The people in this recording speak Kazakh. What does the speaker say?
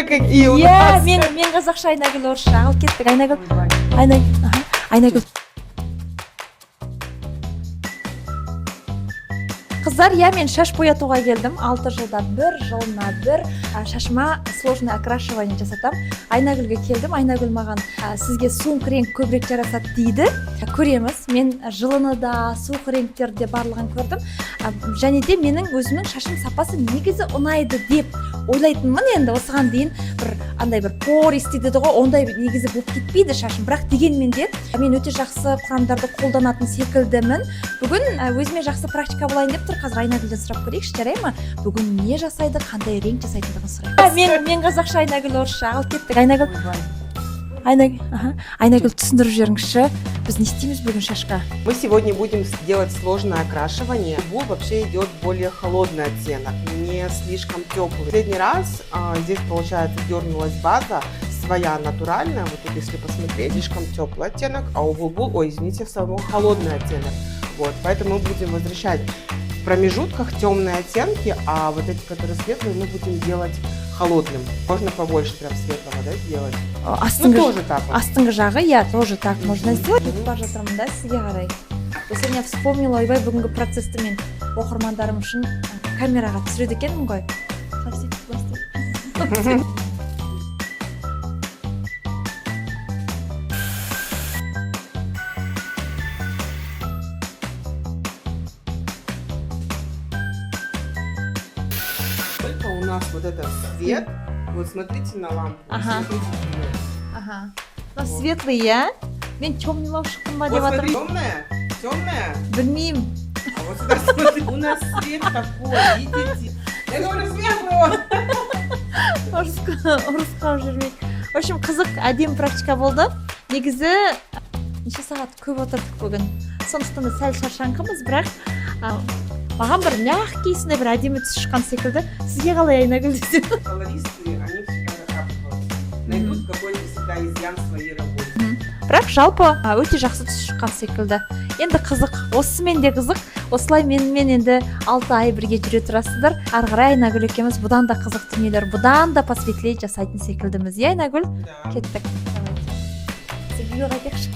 Какие у иә нас. мен қазақша, Айнагүл орысша алып кеттік. Айнагүл қыздар, иә, мен шаш боятуға келдім. 6 жылда жылына бір шашыма сложный окрашивание жасатам. Айнагүлге келдім. Айнагүл маған сізге суық реңк көбірек жарасады дейді. Көреміз. Мен жылыны да, суық реңктерді барлығын көрдім. Және де менің өзімнің шашым сапасы негізі ұнайды деп ойлайтынмын. Енді осыған дейін андай бір порис дейді ғой, ондай негізі болып кетпейді шашым. Бірақ дегенмен де мен өте жақсы құрамдарды қолданатын секілдімін. Бүгін өзіме жақсы практика болайын деп тұр. Қазір Айнагүлден сұрап көрейікші, жарай ма? Бүгін не жасайды, қандай реңк жасайтындығын сұрайық. Мен қазақша, Айнагүл орысша алып кеттік. Айнагүл түсіндіріп жіберіңізші. Біз не істейміз бүгін шашқа? Мы сегодня будем делать сложное окрашивание. Бул вообще идет более холодный оттенок, не слишком теплый. Последний раз здесь, получается, дернулась база своя натуральная. Вот тут, если посмотреть, слишком теплый оттенок, а у Булбул, холодный оттенок. Вот, поэтому мы будем возвращать в промежутках темные оттенки, а вот эти, которые светлые, мы будем делать холодным. Можно побольше прям светлого, да, сделать. Ну, тоже так вот. Астыңғы жағы, иә, тоже так можно сделать. Бара жатырмын да, сізге қарай. Осы мен вспомнила, ойбай, бүгінгі процессті мен оқырмандарым үшін камераға түсіреді екенмін ғой. Только у нас вот этот свет. Вот смотрите на лампу. Ага. Смотрите вниз. Ага. Светлый, иә? Мен темнылау шықтым ба деп Вот смотри, жатырмын. темная. Білмеймін. А вот сюда смотри, у нас свет такой, видите? Я говорю, светлый. Ұрысқа жүрмейік. В общем, қызық, әдем практика болды. Негізі неше сағат көп отырдық бүгін. Сондықтан да сәл шаршаңқымыз, бірақ маған бір мягкий, сондай бір әдемі түс шыққан секілді. Сізге қалай, Айнагүл? Колористы, они всегда накапливаются. Найдут какой-нибудь всегда изъян в своей работе. Бірақ жалпы өте жақсы түс шыққан секілді. Енді қызық, осымен де қызық. Осылай менімен енді 6 ай бірге жүре тұрасыздар. Ары қарай Айнагүл екеуміз бұдан да қызық дүниелер, бұдан да посветлей жасайтын секілдіміз. Иә, Айнагүл? Да. Кеттік. Давайте. Сізге қайтайықшы.